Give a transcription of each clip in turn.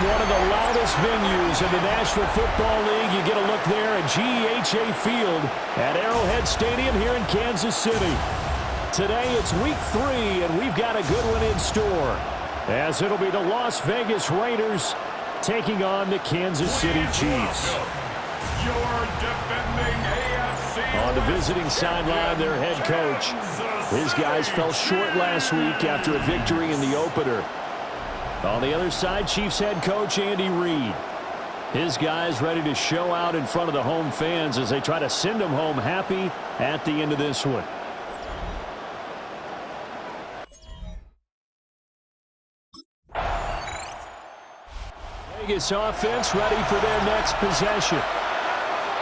one of the loudest venues in the National Football League. You get a look there at GEHA Field at Arrowhead Stadium here in Kansas City. Today it's week 3, and we've got a good one in store, as it'll be the Las Vegas Raiders taking on the Kansas City Chiefs. Your defending AFC on the visiting sideline, their head coach. His guys fell short last week after a victory in the opener. On the other side, Chiefs head coach Andy Reid. His guys ready to show out in front of the home fans as they try to send them home happy at the end of this one. Vegas offense ready for their next possession.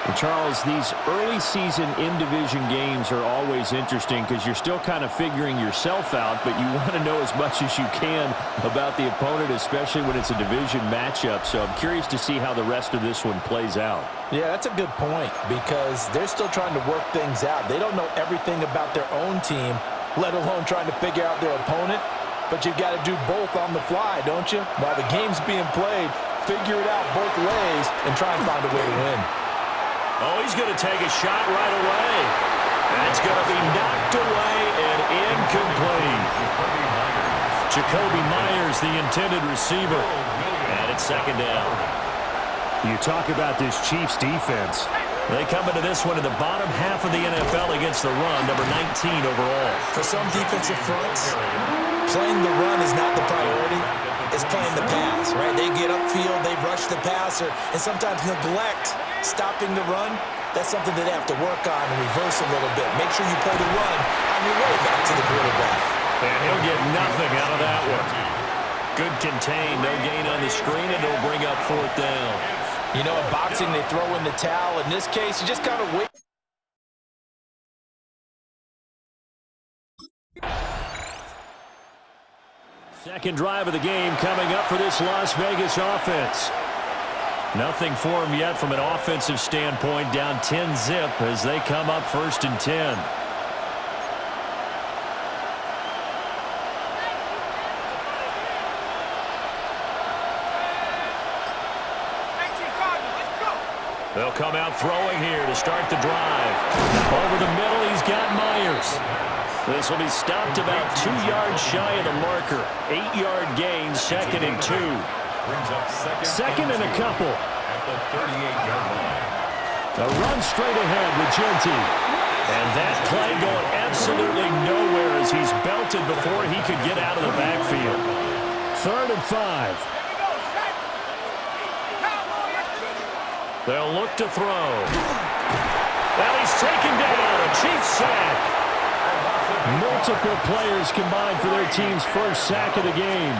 And Charles, these early season in-division games are always interesting because you're still kind of figuring yourself out, but you want to know as much as you can about the opponent, especially when it's a division matchup. So I'm curious to see how the rest of this one plays out. Yeah, that's a good point because they're still trying to work things out. They don't know everything about their own team, let alone trying to figure out their opponent. But you've got to do both on the fly, don't you? While the game's being played, figure it out both ways and try and find a way to win. Oh, he's going to take a shot right away. That's going to be knocked away and incomplete. Jacoby Myers, the intended receiver. And it's second down. You talk about this Chiefs defense. They come into this one in the bottom half of the NFL against the run, number 19 overall. For some defensive fronts, playing the run is not the priority. It's playing the pass, right? They get upfield, they rush the passer, and sometimes neglect stopping the run. That's something that they have to work on and reverse a little bit. Make sure you play the run on your way back to the quarterback. And he'll get nothing out of that one. Good contain, no gain on the screen, and it'll bring up fourth down. You know, in boxing, they throw in the towel. In this case, you just kind of wait. Second drive of the game coming up for this Las Vegas offense. Nothing for them yet from an offensive standpoint, down 10-zip as they come up 1st and 10. They'll come out throwing here to start the drive. Over the middle, he's got Myers. This will be stopped about 2 yards shy of the marker. 8-yard gain, 2nd and 2. Second and a couple. at the 38-yard line. A run straight ahead with Genti. And that play going absolutely nowhere as he's belted before he could get out of the backfield. 3rd and 5. They'll look to throw. Well, he's taken down. A Chiefs sack. Multiple players combined for their team's first sack of the game.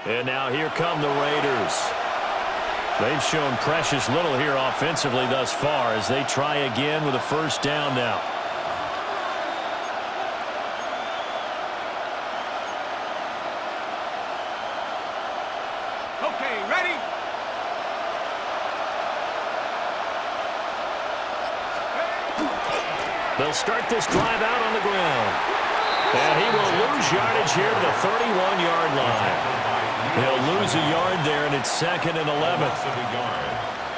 And now here come the Raiders. They've shown precious little here offensively thus far as they try again with a first down now. Okay, ready? They'll start this drive out on the ground. And he will lose yardage here to the 31-yard line. He'll lose a yard there, and it's 2nd and 11.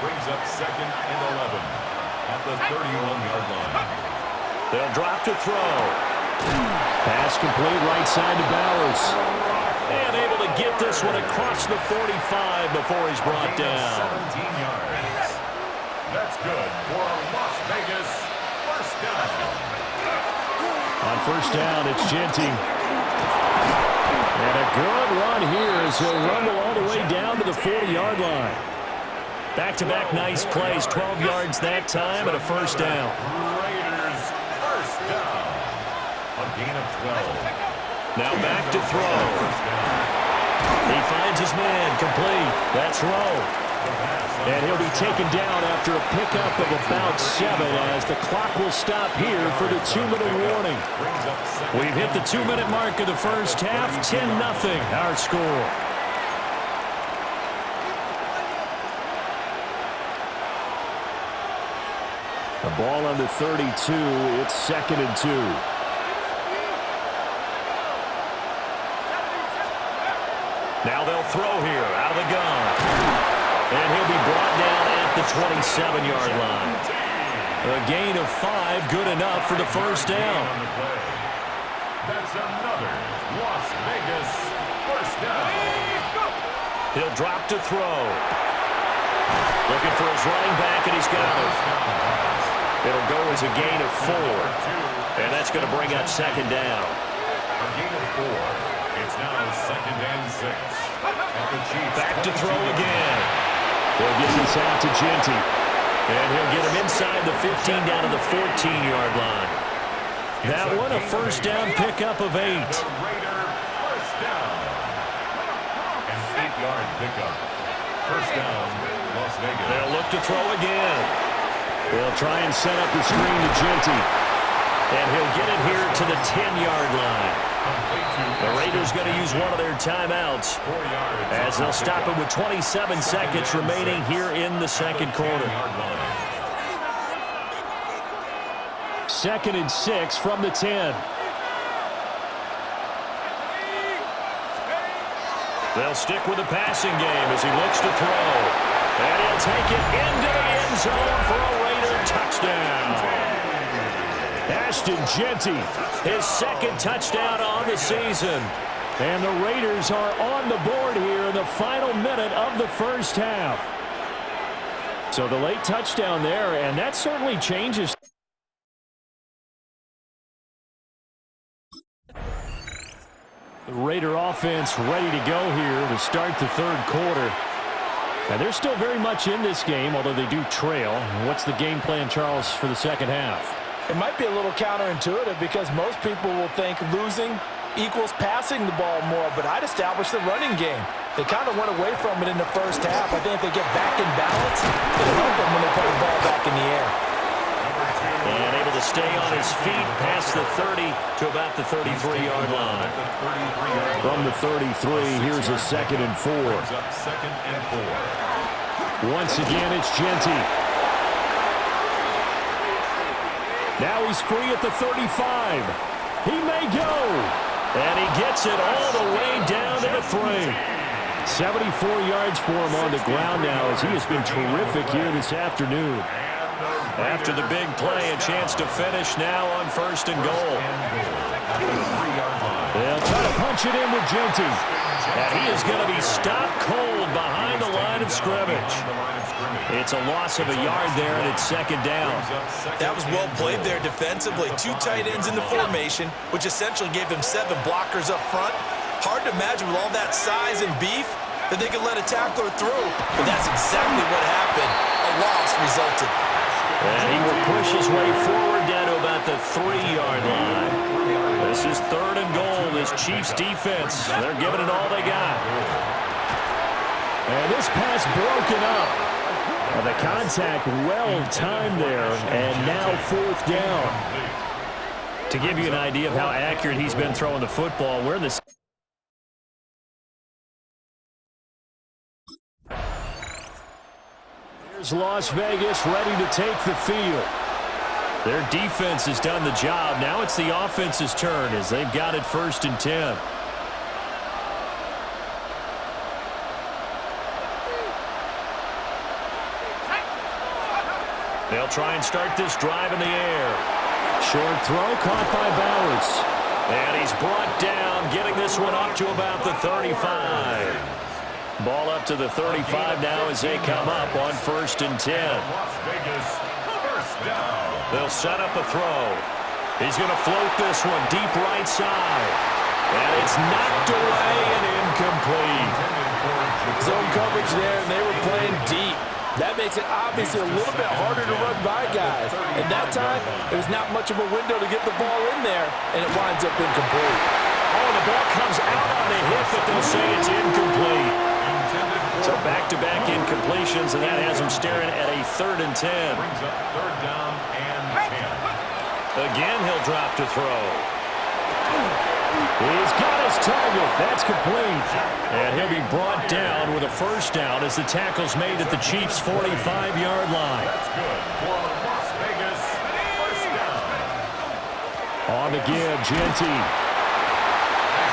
Brings up 2nd and 11 at the 31-yard line. They'll drop to throw. Pass complete right side to Bowers. And able to get this one across the 45 before he's brought down. 17 yards. That's good for Las Vegas. First down. On first down, it's Genti. And a good run here as he'll rumble all the way down to the 40-yard line. Back-to-back nice plays, 12 yards that time and a first down. Raiders first down. A gain of 12. Now back to throw. He finds his man, complete. That's Rowe. And he'll be taken down after a pickup of about 7 as the clock will stop here for the 2-minute warning. We've hit the 2-minute mark of the first half, 10-0 our score. The ball under 32, it's 2nd and 2. Now they'll throw here out of the gun. And he'll be brought down at the 27-yard line. A gain of 5, good enough for the first down. That's another Las Vegas first down. He'll drop to throw. Looking for his running back, and he's got it. It'll go as a gain of 4. And that's going to bring up second down. A gain of 4. It's now 2nd and 6. Back to throw again. He'll get this out to Genty. And he'll get him inside the 15 down to the 14-yard line. That one, a first down pickup of 8. The Raider first down. An 8-yard pickup. First down, Las Vegas. They'll look to throw again. They'll try and set up the screen to Genty. And he'll get it here to the 10-yard line. The Raiders going to use one of their timeouts as they'll stop it with 27 seconds remaining here in the second quarter. 2nd and 6 from the 10. They'll stick with the passing game as he looks to throw. And he'll take it into the end zone for a Raider touchdown. Ashton Genty, his 2nd touchdown on the season. And the Raiders are on the board here in the final minute of the first half. So the late touchdown there, and that certainly changes. The Raider offense ready to go here to start the third quarter. And they're still very much in this game, although they do trail. What's the game plan, Charles, for the second half? It might be a little counterintuitive because most people will think losing equals passing the ball more, but I'd establish the running game. They kind of went away from it in the first half. I think if they get back in balance, it'll help them when they put the ball back in the air. And able to stay on his feet past the 30 to about the 33-yard line. From the 33, here's a 2nd and 4. Once again, it's Genty. Now he's free at the 35. He may go. And he gets it all the way down to the 3. 74 yards for him on the ground now as he has been terrific here this afternoon. After the big play, a chance to finish now on 1st and goal. They'll try to punch it in with Genty. And he is going to be stopped cold behind the line of scrimmage. It's a loss of a yard there, and it's 2nd down. That was well played there defensively. 2 tight ends in the formation, which essentially gave them 7 blockers up front. Hard to imagine with all that size and beef that they could let a tackler through, but that's exactly what happened. A loss resulted. And he will push his way forward down to about the 3-yard line. This is 3rd and goal. This Chiefs defense, they're giving it all they got. And this pass broken up. And the contact well timed there, and now 4th down. To give you an idea of how accurate he's been throwing the football, we're in the... Here's Las Vegas ready to take the field. Their defense has done the job. Now it's the offense's turn as they've got it 1st and 10. They'll try and start this drive in the air. Short throw caught by Bowers. And he's brought down, getting this one up to about the 35. Ball up to the 35 now as they come up on 1st and 10. They'll set up a throw. He's going to float this one deep right side. And it's knocked away and incomplete. Zone coverage there, and they were playing deep. That makes it obviously a little bit harder to run by guys. And that time, there's not much of a window to get the ball in there, and it winds up incomplete. Oh, the ball comes out on the hit, but they'll say it's incomplete. So back-to-back incompletions, and that has him staring at a 3rd and 10. Brings up 3rd down and 10. Again, he'll drop to throw. He's got his target. That's complete. And he'll be brought down with a 1st down as the tackle's made at the Chiefs' 45-yard line. That's good for Las Vegas. 1st down. On the give, Genty.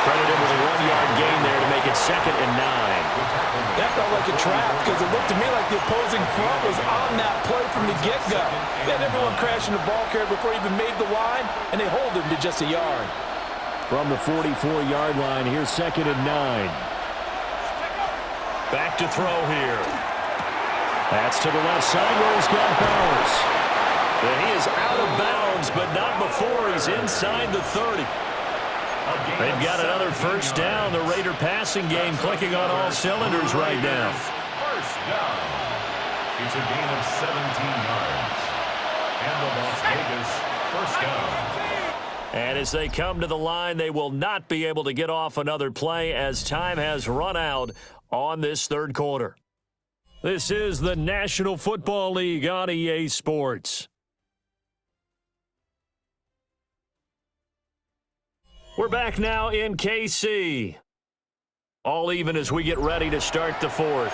Credited with a 1-yard gain there to make it 2nd and 9. That felt like a trap because it looked to me like the opposing front was on that play from the get-go. They had everyone crashing the ball carrier before he even made the line, and they hold him to just a yard. From the 44-yard line, here's 2nd and 9. Back to throw here. That's to the left side where he's got Bowers. And he is out of bounds, but not before he's inside the 30. They've got another first down. The Raider passing game clicking on all cylinders right now. First down. It's a gain of 17 yards. And the Las Vegas first down. And as they come to the line, they will not be able to get off another play as time has run out on this third quarter. This is the National Football League on EA Sports. We're back now in KC. All even as we get ready to start the fourth.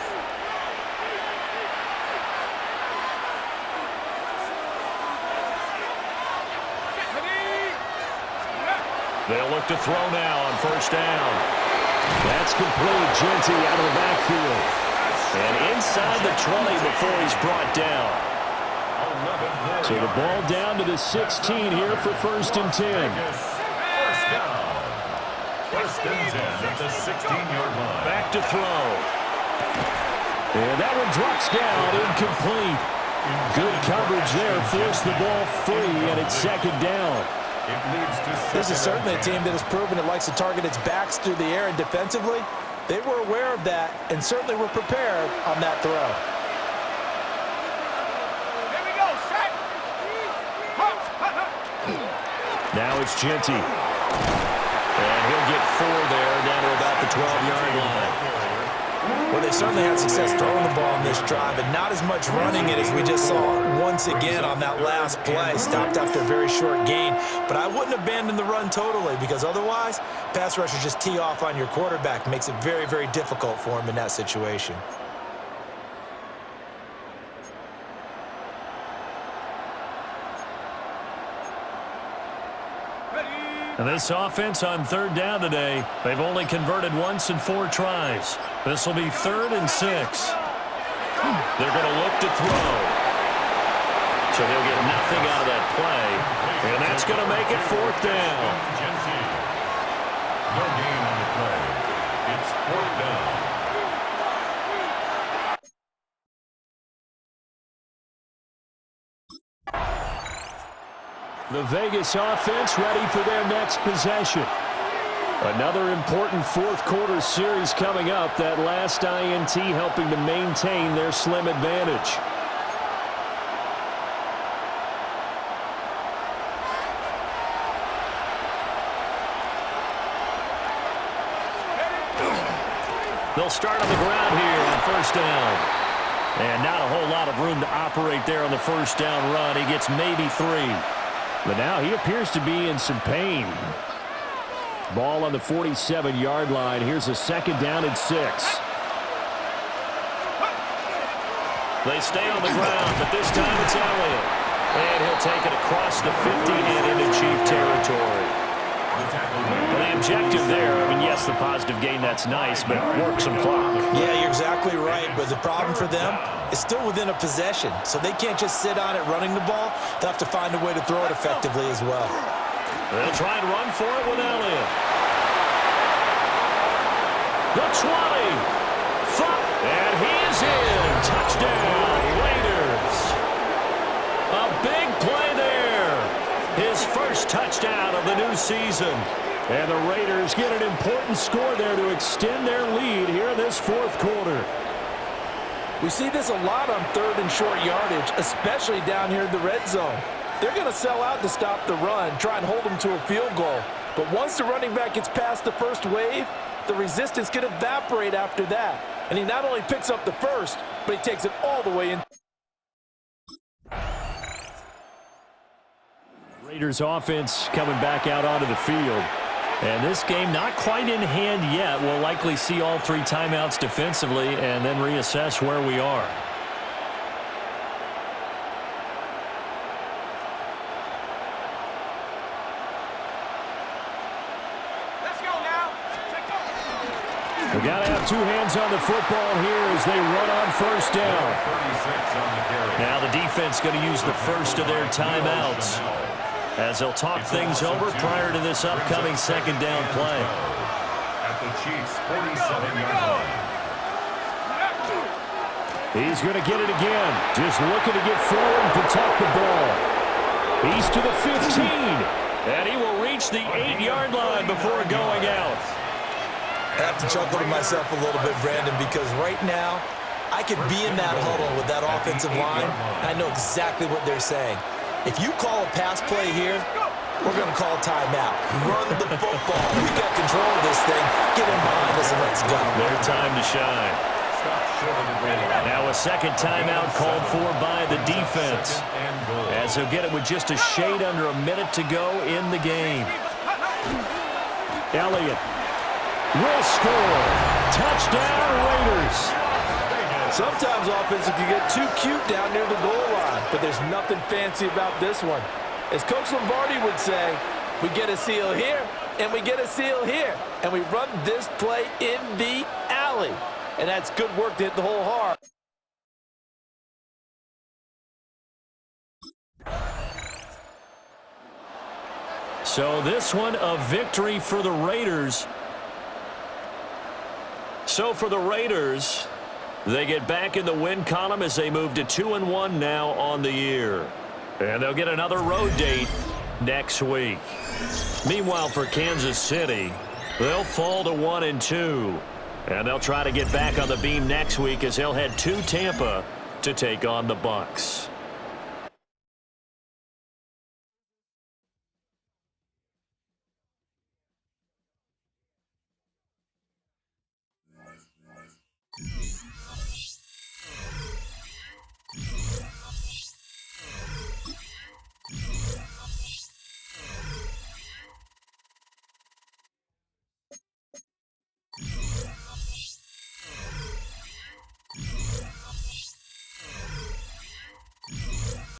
They'll look to throw now on first down. That's complete. Genty out of the backfield. And inside the 20 before he's brought down. So the ball down to the 16 here for 1st and 10. First down. 1st and 10 at the 16-yard line. Back to throw. And that one drops down, incomplete. Good coverage there, forced the ball free, and it's 2nd down. This is certainly a team that has proven it likes to target its backs through the air, and defensively, they were aware of that and certainly were prepared on that throw. Here we go, set. Now it's Genty. And he'll get 4 there, down to about the 12-yard line. Well, they certainly had success throwing the ball in this drive, and not as much running it as we just saw once again on that last play. Stopped after a very short gain. But I wouldn't abandon the run totally, because otherwise, pass rushers just tee off on your quarterback. Makes it very, very difficult for him in that situation. And this offense on 3rd down today, they've only converted once in 4 tries. This will be 3rd and 6. They're going to look to throw. So they'll get nothing out of that play. And that's going to make it 4th down. No gain on the play. It's 4th down. The Vegas offense ready for their next possession. Another important 4th quarter series coming up. That last INT helping to maintain their slim advantage. They'll start on the ground here on first down. And not a whole lot of room to operate there on the first down run. He gets maybe 3. But now he appears to be in some pain. Ball on the 47-yard line. Here's a 2nd down and 6. They stay on the ground, but this time it's Elliott. And he'll take it across the 50 and into Chief territory. The objective there, I mean, yes, the positive gain, that's nice, but work some clock. Yeah, you're exactly right, but the problem for them is still within a possession, so they can't just sit on it running the ball. They'll have to find a way to throw it effectively as well. They'll try and run for it with Elliott. The 20. And he is in. Touchdown, Raiders. A big play there. His first touchdown of the new season. And the Raiders get an important score there to extend their lead here in this 4th quarter. We see this a lot on 3rd and short yardage, especially down here in the red zone. They're going to sell out to stop the run, try and hold them to a field goal. But once the running back gets past the first wave, the resistance can evaporate after that. And he not only picks up the first, but he takes it all the way in. Raiders offense coming back out onto the field. And this game not quite in hand yet. We'll likely see all 3 timeouts defensively and then reassess where we are. Let's go now. They got to have two hands on the football here as they run on first down. Now the defense going to use the first of their timeouts as they'll talk things over prior to this upcoming second down play. At the Chiefs' 47-yard line. He's going to get it again. Just looking to get forward and protect the ball. He's to the 15. And he will reach the 8-yard line before going out. I have to chuckle to myself a little bit, Brandon, because right now I could be in that huddle with that offensive line, and I know exactly what they're saying. If you call a pass play here, we're going to call timeout. Run the football. We got control of this thing. Get in behind us and let's go. Their time to shine. Now a second timeout called for by the defense, as they'll get it with just a shade under a minute to go in the game. Elliott will score. Touchdown, Raiders. Sometimes offenses can get too cute down near the goal line, but there's nothing fancy about this one. As Coach Lombardi would say, we get a seal here, and we get a seal here, and we run this play in the alley. And that's good work to hit the hole hard. So this one, a victory for the Raiders. So for the Raiders, they get back in the win column as they move to 2-1 now on the year. And they'll get another road date next week. Meanwhile, for Kansas City, they'll fall to 1-2. And they'll try to get back on the beam next week as they'll head to Tampa to take on the Bucs.